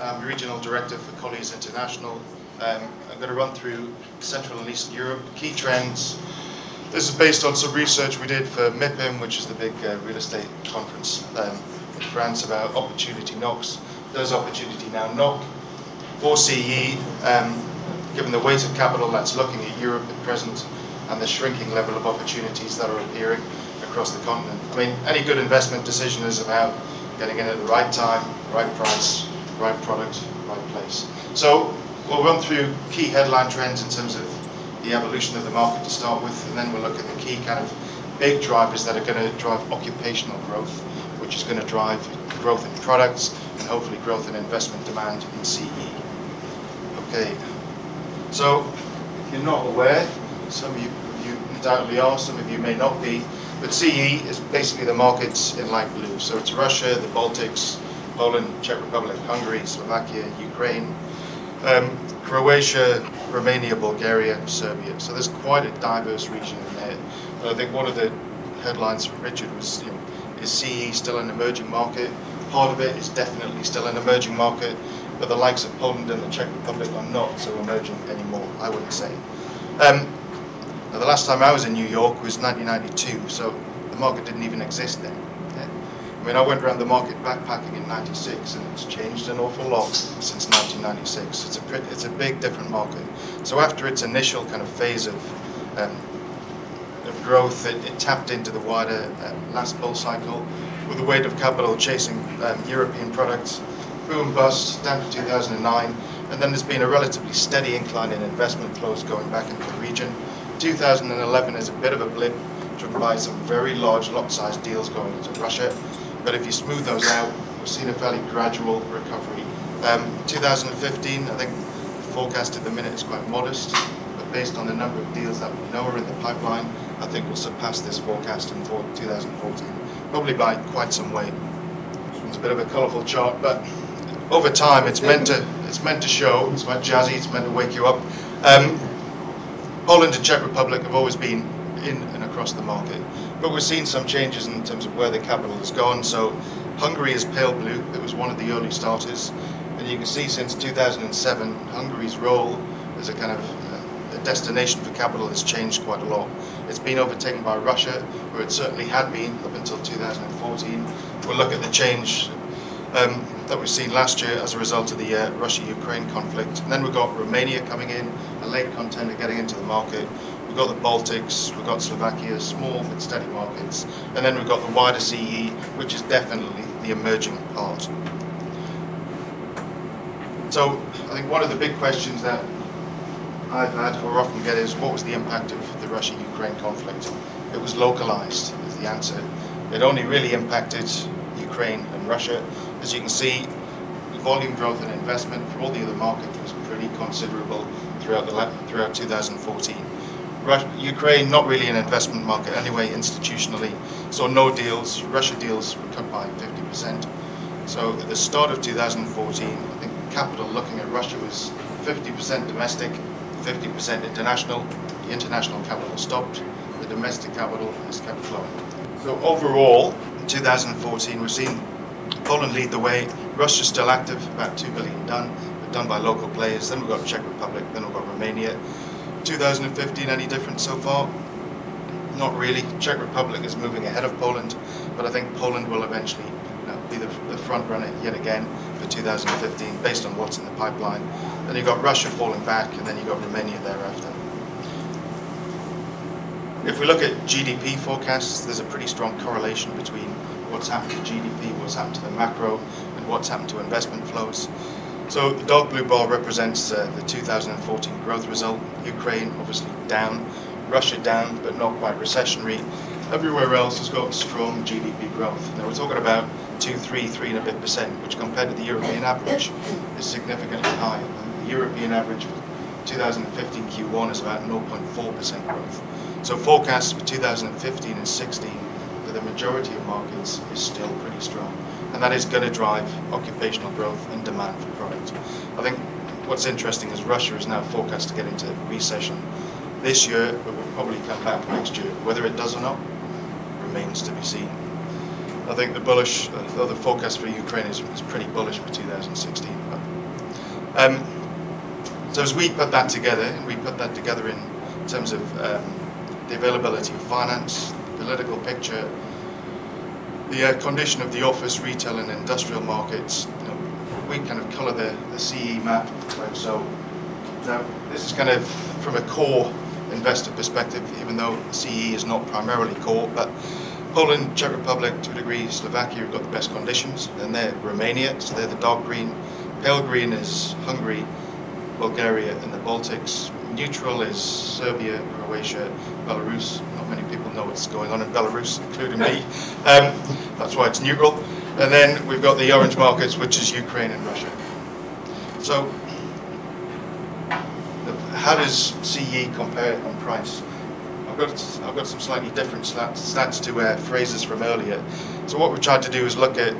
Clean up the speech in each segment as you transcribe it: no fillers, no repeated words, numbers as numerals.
I'm Regional Director for Colliers International. I'm going to run through Central and Eastern Europe, key trends. This is based on some research we did for MIPIM, which is the big real estate conference in France, about opportunity knocks. Does opportunity now knock for CEE, given the weight of capital that's looking at Europe at present and the shrinking level of opportunities that are appearing across the continent? I mean, any good investment decision is about getting in at the right time, right price, right product, right place. So we'll run through key headline trends in terms of the evolution of the market to start with, and then we'll look at the key kind of big drivers that are going to drive occupational growth, which is going to drive growth in products and hopefully growth in investment demand in CEE. Okay, so if you're not aware, some of you undoubtedly are, some of you may not be, but CEE is basically the markets in light blue. So it's Russia, the Baltics, Poland, Czech Republic, Hungary, Slovakia, Ukraine, Croatia, Romania, Bulgaria, Serbia. So there's quite a diverse region in there. And I think one of the headlines from Richard was, is CEE still an emerging market? Part of it is definitely still an emerging market, but the likes of Poland and the Czech Republic are not so emerging anymore, I wouldn't say. Now the last time I was in New York was 1992, so the market didn't even exist then. I mean, I went around the market backpacking in '96, and it's changed an awful lot since 1996. It's a big different market. So after its initial kind of phase of growth, it tapped into the wider last bull cycle with the weight of capital chasing European products, boom bust down to 2009, and then there's been a relatively steady incline in investment flows going back into the region. 2011 is a bit of a blip, driven by some very large lot-sized deals going into Russia. But if you smooth those out, we've seen a fairly gradual recovery. 2015, I think the forecast at the minute is quite modest, but based on the number of deals that we know are in the pipeline, I think we'll surpass this forecast in 2014, probably by quite some way. It's a bit of a colourful chart, but over time it's meant to show. It's quite jazzy. It's meant to wake you up. Poland and Czech Republic have always been in and across the market, but we're seeing some changes in terms of where the capital has gone. So Hungary is pale blue. It was one of the early starters, and you can see since 2007 Hungary's role as a kind of a destination for capital has changed quite a lot. It's been overtaken by Russia, where it certainly had been up until 2014. We'll look at the change that we've seen last year as a result of the Russia-Ukraine conflict. And then we've got Romania coming in, a late contender getting into the market. We've got the Baltics, we've got Slovakia, small but steady markets. And then we've got the wider CEE, which is definitely the emerging part. So I think one of the big questions that I've had or often get is, what was the impact of the Russia-Ukraine conflict? It was localized, is the answer. It only really impacted Ukraine and Russia. As you can see, volume growth and investment for all the other markets was pretty considerable throughout 2014. Ukraine, not really an investment market anyway, institutionally, so no deals. Russia deals were cut by 50%. So at the start of 2014, I think capital looking at Russia was 50% domestic, 50% international. The international capital stopped, the domestic capital has kept flowing. So overall, in 2014, we've seen Poland lead the way. Russia's still active, about 2 billion done, but done by local players. Then we've got Czech Republic, then we've got Romania. 2015, any different so far? Not really. Czech Republic is moving ahead of Poland, but I think Poland will eventually be the front runner yet again for 2015, based on what's in the pipeline. Then you've got Russia falling back, and then you've got Romania thereafter. If we look at GDP forecasts, there's a pretty strong correlation between what's happened to GDP, what's happened to the macro, and what's happened to investment flows. So the dark blue bar represents the 2014 growth result. Ukraine obviously down, Russia down, but not quite recessionary. Everywhere else has got strong GDP growth. Now we're talking about 3 and a bit percent, which compared to the European average is significantly higher. The European average for 2015 Q1 is about 0.4% growth. So forecasts for 2015 and 16 for the majority of markets is still pretty strong. And that is going to drive occupational growth and demand for product. I think what's interesting is Russia is now forecast to get into recession this year, but will probably come back next year. Whether it does or not remains to be seen. I think the forecast for Ukraine is pretty bullish for 2016. So as we put that together, and we put that together in terms of the availability of finance, the political picture, the condition of the office, retail and industrial markets, we kind of colour the CE map like so. Now this is kind of from a core investor perspective, even though CE is not primarily core, but Poland, Czech Republic, to a degree, Slovakia have got the best conditions, and they're Romania, so they're the dark green. Pale green is Hungary, Bulgaria and the Baltics. Neutral is Serbia, Croatia, Belarus. Not many people know what's going on in Belarus, including me. That's why it's neutral. And then we've got the orange markets, which is Ukraine and Russia. So how does CE compare on price? I've got some slightly different stats to phrases from earlier. So what we've tried to do is look at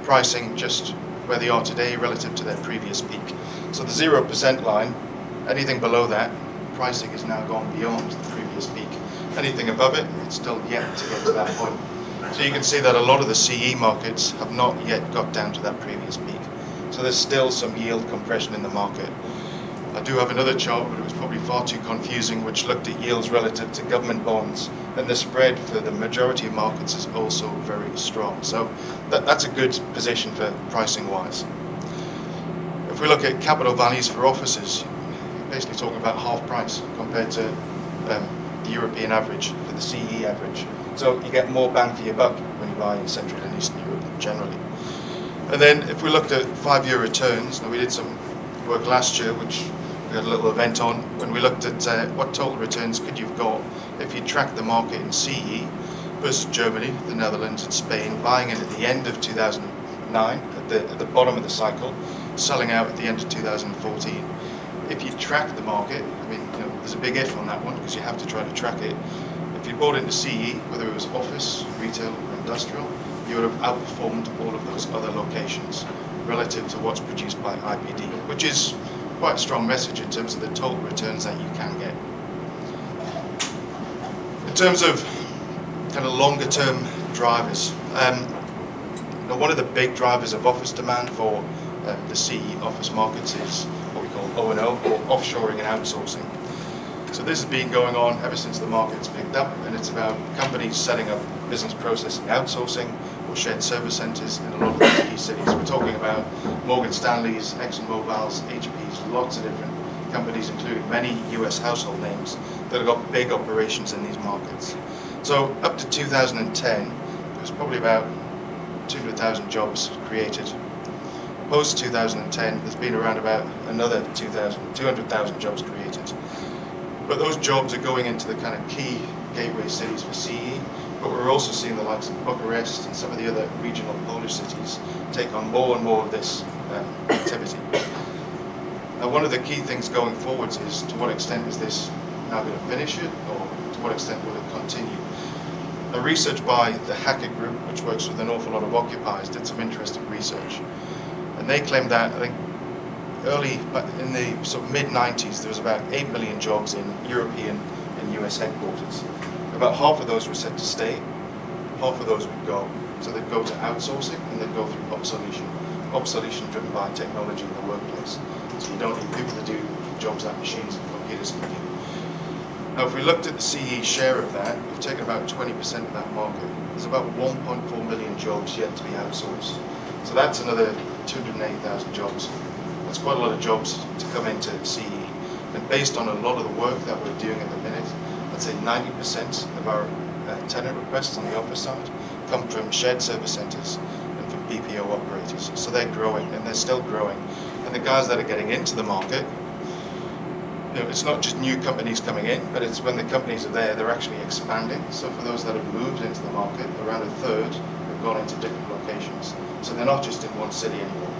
pricing just where they are today relative to their previous peak. So the 0% line, anything below that, pricing has now gone beyond the previous peak. Anything above it, it's still yet to get to that point. So you can see that a lot of the CE markets have not yet got down to that previous peak. So there's still some yield compression in the market. I do have another chart, but it was probably far too confusing, which looked at yields relative to government bonds, and the spread for the majority of markets is also very strong. So that's a good position for pricing wise. If we look at capital values for offices, you're basically talking about half price compared to the European average, for the CE average. So you get more bang for your buck when you buy in Central and Eastern Europe generally. And then if we looked at 5-year returns, now we did some work last year, which we had a little event on, when we looked at what total returns could you've got if you track the market in CE versus Germany, the Netherlands and Spain, buying in at the end of 2009, at the bottom of the cycle, selling out at the end of 2014. If you track the market, I mean, there's a big if on that one because you have to try to track it. If you bought into CE, whether it was office, retail or industrial, you would have outperformed all of those other locations relative to what's produced by IPD, which is quite a strong message in terms of the total returns that you can get. In terms of kind of longer term drivers, one of the big drivers of office demand for the CE office markets is what we call O&O, or offshoring and outsourcing. So this has been going on ever since the market's picked up, and it's about companies setting up business processing outsourcing or shared service centres in a lot of these key cities. We're talking about Morgan Stanley's, ExxonMobil's, HP's, lots of different companies, including many US household names that have got big operations in these markets. So up to 2010, there was probably about 200,000 jobs created. Post 2010, there's been around about another 200,000 jobs created. But those jobs are going into the kind of key gateway cities for CE, but we're also seeing the likes of Bucharest and some of the other regional Polish cities take on more and more of this activity. Now, one of the key things going forwards is to what extent is this now going to finish it, or to what extent will it continue? Now, research by the Hackett Group, which works with an awful lot of occupiers, did some interesting research, and they claimed that, I think, in the sort of mid-90s, there was about 8 million jobs in European and US headquarters. About half of those were set to stay, half of those would go. So they'd go to outsourcing and they'd go through obsolescence. Obsolescence driven by technology in the workplace. So you don't need people to do jobs that machines and computers can do. Now if we looked at the CE share of that, we've taken about 20% of that market. There's about 1.4 million jobs yet to be outsourced. So that's another 280,000 jobs. That's quite a lot of jobs to come into CE. And based on a lot of the work that we're doing at the minute, I'd say 90% of our tenant requests on the office side come from shared service centres and from BPO operators. So they're growing, and they're still growing. And the guys that are getting into the market, it's not just new companies coming in, but it's when the companies are there, they're actually expanding. So for those that have moved into the market, around a third have gone into different locations. So they're not just in one city anymore.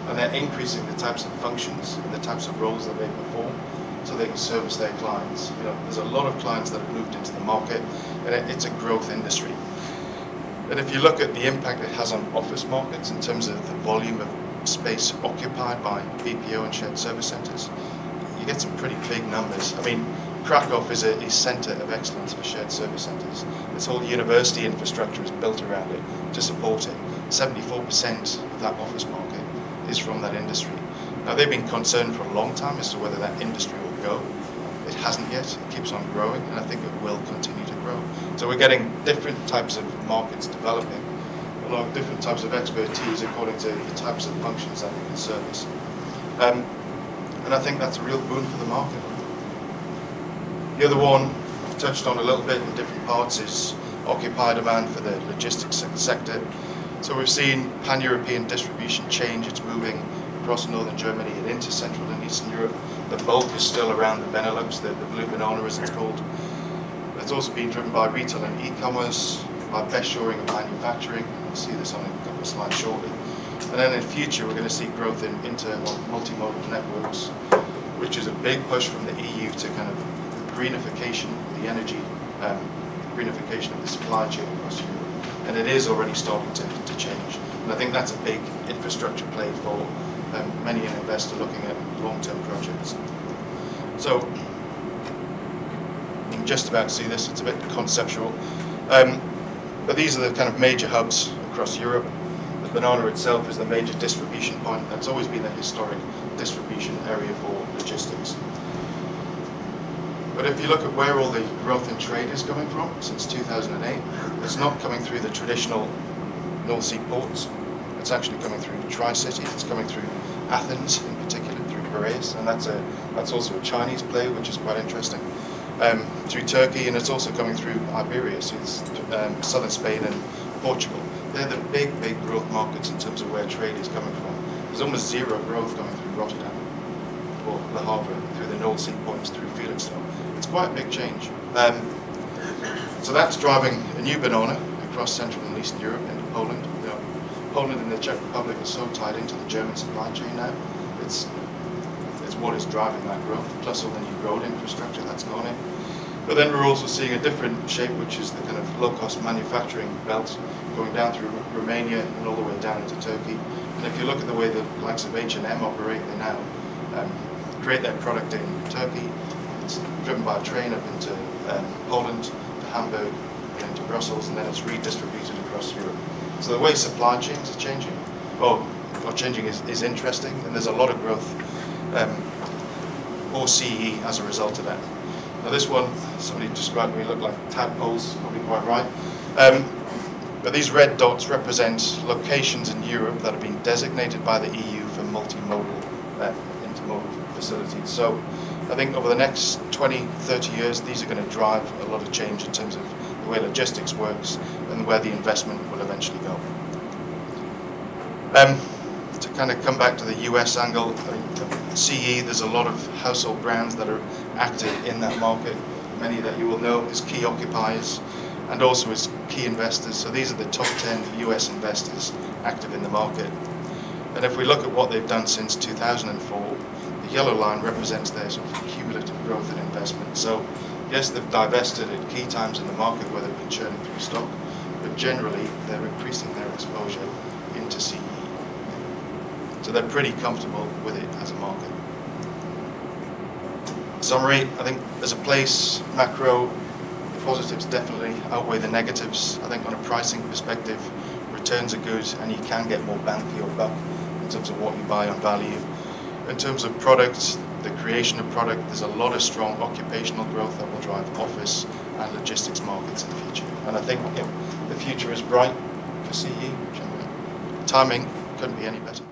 And they're increasing the types of functions and the types of roles that they perform so they can service their clients. There's a lot of clients that have moved into the market, and it's a growth industry. And if you look at the impact it has on office markets in terms of the volume of space occupied by BPO and shared service centres, you get some pretty big numbers. I mean, Krakow is a centre of excellence for shared service centres. This whole university infrastructure is built around it to support it. 74% of that office market is from that industry. Now they've been concerned for a long time as to whether that industry will go. It hasn't yet, it keeps on growing, and I think it will continue to grow. So we're getting different types of markets developing, a lot of different types of expertise according to the types of functions that we can service. And I think that's a real boon for the market. The other one I've touched on a little bit in different parts is occupier demand for the logistics sector. So we've seen pan-European distribution change. It's moving across northern Germany and into Central and Eastern Europe. The bulk is still around the Benelux, the blue banana as it's called. It's also being driven by retail and e-commerce, by best shoring of manufacturing. We'll see this on a couple of slides shortly. And then in the future we're going to see growth in multimodal networks, which is a big push from the EU to kind of greenification, the energy greenification of the supply chain across Europe. And it is already starting to change. And I think that's a big infrastructure play for many an investor looking at long-term projects. So you can just about see this, it's a bit conceptual. But these are the kind of major hubs across Europe. The banana itself is the major distribution point. That's always been a historic distribution area for logistics. But if you look at where all the growth in trade is coming from since 2008, it's not coming through the traditional North Sea ports. It's actually coming through Tri-City. It's coming through Athens in particular, through Piraeus, and that's also a Chinese play, which is quite interesting. Through Turkey, and it's also coming through Iberia, so it's southern Spain and Portugal. They're the big growth markets in terms of where trade is coming from. There's almost zero growth coming through Rotterdam or Le Havre, through the North Sea points, through Felixstowe. It's quite a big change. So that's driving a new banana across Central and Eastern Europe into Poland. You know, Poland and the Czech Republic are so tied into the German supply chain now. It's what is driving that growth, plus all the new road infrastructure that's gone in. But then we're also seeing a different shape, which is the kind of low-cost manufacturing belt going down through Romania and all the way down into Turkey. And if you look at the way the likes of H&M operate, they now create their product in Turkey. It's driven by a train up into Poland, to Hamburg, and into Brussels, and then it's redistributed across Europe. So the way supply chains are changing, or changing is interesting, and there's a lot of growth for CEE as a result of that. Now this one, somebody described me, looked like tadpoles, probably quite right. But these red dots represent locations in Europe that have been designated by the EU for multimodal, intermodal facilities. So I think over the next 20, 30 years, these are going to drive a lot of change in terms of the way logistics works and where the investment will eventually go. To kind of come back to the US angle, I mean, CEE, there's a lot of household brands that are active in that market. Many that you will know as key occupiers and also as key investors. So these are the top 10 US investors active in the market. And if we look at what they've done since 2004, the yellow line represents their sort of cumulative growth in investment. So yes, they've divested at key times in the market where they've been churning through stock, but generally they're increasing their exposure into CEE. So they're pretty comfortable with it as a market. Summary, I think as a place, macro, the positives definitely outweigh the negatives. I think on a pricing perspective, returns are good and you can get more bang for your buck in terms of what you buy on value. In terms of products, the creation of product, there's a lot of strong occupational growth that will drive office and logistics markets in the future. And I think the future is bright for CEE generally. Timing couldn't be any better.